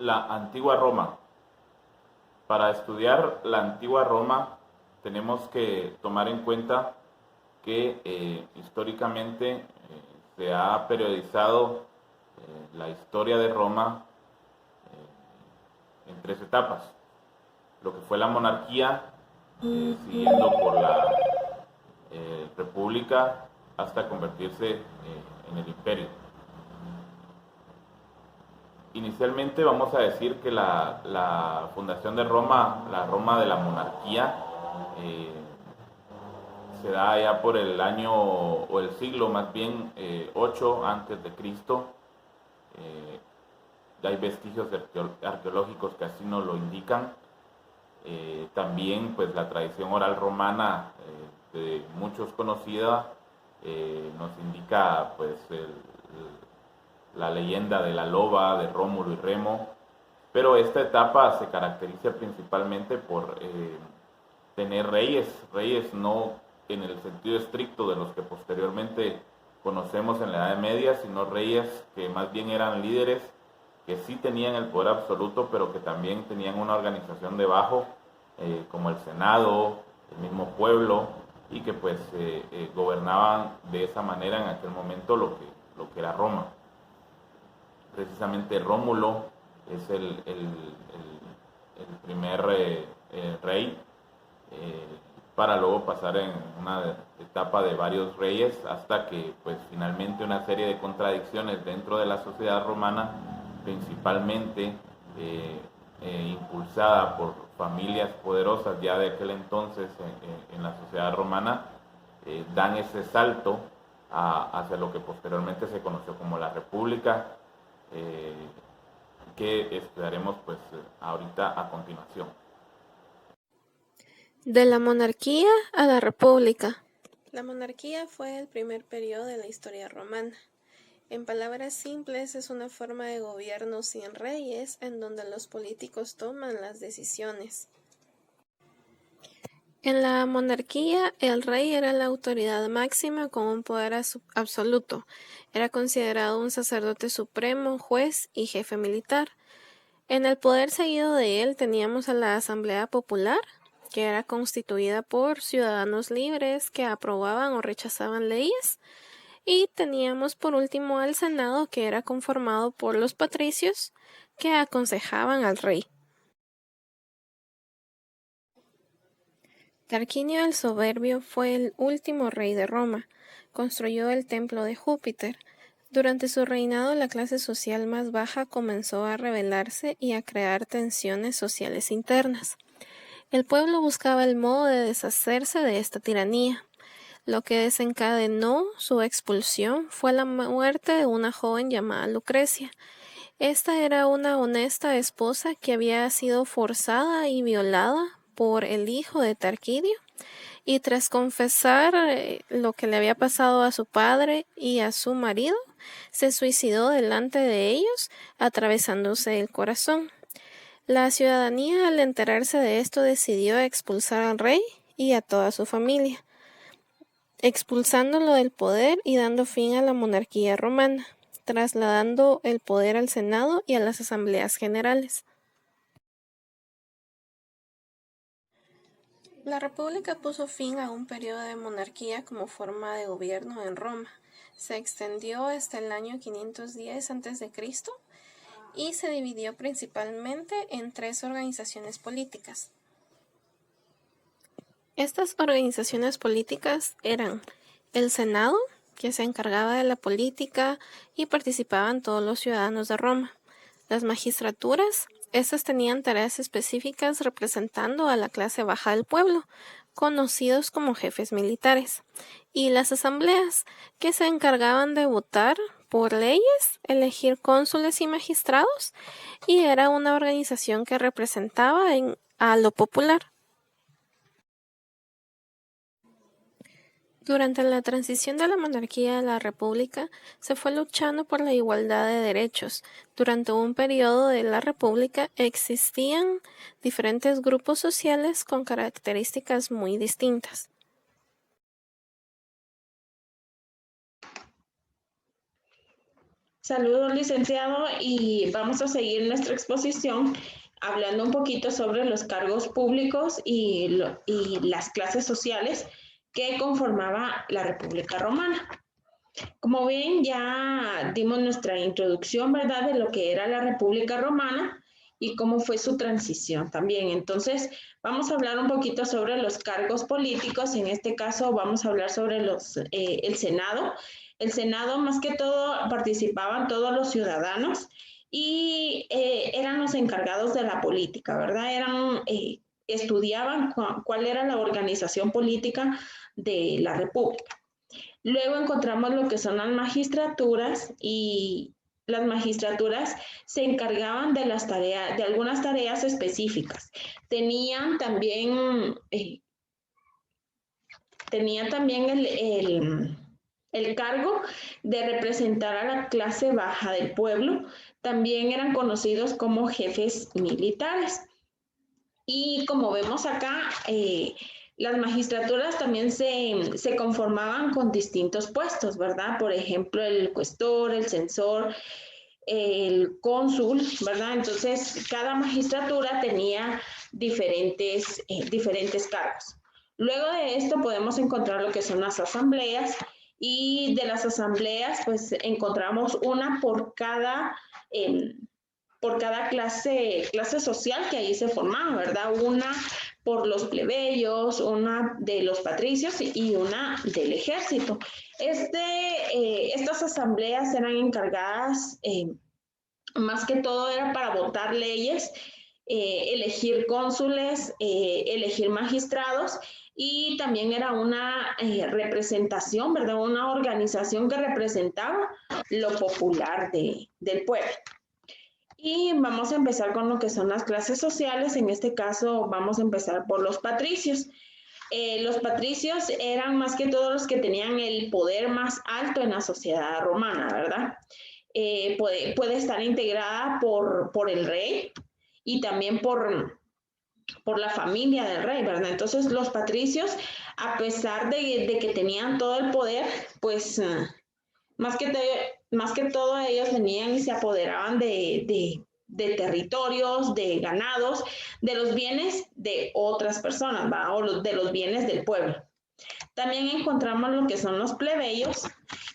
La antigua Roma. Para estudiar la antigua Roma tenemos que tomar en cuenta que históricamente se ha periodizado la historia de Roma en tres etapas. Lo que fue la monarquía, siguiendo por la república hasta convertirse en el imperio. Inicialmente vamos a decir que la fundación de Roma, la Roma de la monarquía, eh, se da ya por el año o el siglo más bien 8 antes de Cristo. Eh, Hay vestigios arqueológicos que así nos lo indican. También pues la tradición oral romana de muchos conocida nos indica pues la leyenda de la loba de Rómulo y Remo, pero esta etapa se caracteriza principalmente por tener reyes no en el sentido estricto de los que posteriormente conocemos en la Edad Media, sino reyes que más bien eran líderes, que sí tenían el poder absoluto, pero que también tenían una organización debajo, como el Senado, el mismo pueblo, y que pues gobernaban de esa manera en aquel momento lo que era Roma. Precisamente Rómulo es el primer rey, eh, para luego pasar en una etapa de varios reyes hasta que pues finalmente una serie de contradicciones dentro de la sociedad romana, principalmente impulsada por familias poderosas ya de aquel entonces en la sociedad romana, dan ese salto hacia lo que posteriormente se conoció como la República, eh, que estudiaremos pues ahorita a continuación. De la monarquía a la república. La monarquía fue el primer periodo de la historia romana. En palabras simples, es una forma de gobierno sin reyes en donde los políticos toman las decisiones. En la monarquía, el rey era la autoridad máxima con un poder absoluto. Era considerado un sacerdote supremo, juez y jefe militar. En el poder seguido de él teníamos a la Asamblea Popular, que era constituida por ciudadanos libres que aprobaban o rechazaban leyes, y teníamos por último al Senado, que era conformado por los patricios que aconsejaban al rey. Tarquinio el Soberbio fue el último rey de Roma. Construyó el templo de Júpiter. Durante su reinado, la clase social más baja comenzó a rebelarse y a crear tensiones sociales internas. El pueblo buscaba el modo de deshacerse de esta tiranía. Lo que desencadenó su expulsión fue la muerte de una joven llamada Lucrecia. Esta era una honesta esposa que había sido forzada y violada por el hijo de Tarquidio, y tras confesar lo que le había pasado a su padre y a su marido, se suicidó delante de ellos, atravesándose el corazón. La ciudadanía, al enterarse de esto, decidió expulsar al rey y a toda su familia, expulsándolo del poder y dando fin a la monarquía romana, trasladando el poder al Senado y a las asambleas generales. La República puso fin a un periodo de monarquía como forma de gobierno en Roma. Se extendió hasta el año 510 a.C. y se dividió principalmente en tres organizaciones políticas. Estas organizaciones políticas eran el Senado, que se encargaba de la política y participaban todos los ciudadanos de Roma. Las magistraturas, estas tenían tareas específicas representando a la clase baja del pueblo, conocidos como jefes militares. Y las asambleas, que se encargaban de votar por leyes, elegir cónsules y magistrados, y era una organización que representaba a lo popular. Durante la transición de la monarquía a la república, se fue luchando por la igualdad de derechos. Durante un periodo de la república existían diferentes grupos sociales con características muy distintas. Saludos, licenciado, y vamos a seguir nuestra exposición hablando un poquito sobre los cargos públicos y las clases sociales que conformaba la República Romana. Como ven, ya dimos nuestra introducción, ¿verdad?, de lo que era la República Romana y cómo fue su transición también. Entonces, vamos a hablar un poquito sobre los cargos políticos. En este caso, vamos a hablar sobre el Senado. El Senado, más que todo, participaban todos los ciudadanos y eran los encargados de la política, ¿verdad? Estudiaban cuál era la organización política de la República. Luego encontramos lo que son las magistraturas y las magistraturas se encargaban de las tareas, de algunas tareas específicas. Tenían también, eh, tenían también el cargo de representar a la clase baja del pueblo. También eran conocidos como jefes militares. Y como vemos acá, las magistraturas también se conformaban con distintos puestos, ¿verdad? Por ejemplo, el cuestor, el censor, el cónsul, ¿verdad? Entonces, cada magistratura tenía diferentes cargos. Luego de esto podemos encontrar lo que son las asambleas y de las asambleas pues encontramos una por cada clase social que ahí se formaba, ¿verdad? Una por los plebeyos, una de los patricios y una del ejército. Estas asambleas eran encargadas, más que todo era para votar leyes, elegir cónsules, elegir magistrados y también era una representación, ¿verdad? Una organización que representaba lo popular del pueblo. Y vamos a empezar con lo que son las clases sociales. En este caso vamos a empezar por los patricios. Los patricios eran más que todos los que tenían el poder más alto en la sociedad romana, ¿verdad? Puede estar integrada por el rey y también por la familia del rey, ¿verdad? Entonces los patricios, a pesar de que tenían todo el poder, pues más que, más que todo ellos venían y se apoderaban de territorios, de ganados, de los bienes de otras personas, ¿va? O de los bienes del pueblo. También encontramos lo que son los plebeyos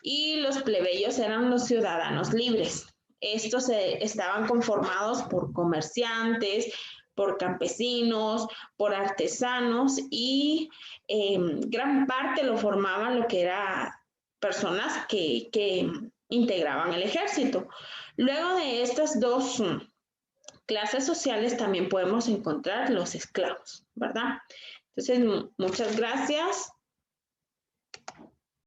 y los plebeyos eran los ciudadanos libres. Estos estaban conformados por comerciantes, por campesinos, por artesanos y gran parte lo formaban lo que era personas que integraban el ejército. Luego de estas dos clases sociales también podemos encontrar los esclavos, ¿verdad? Entonces, muchas gracias.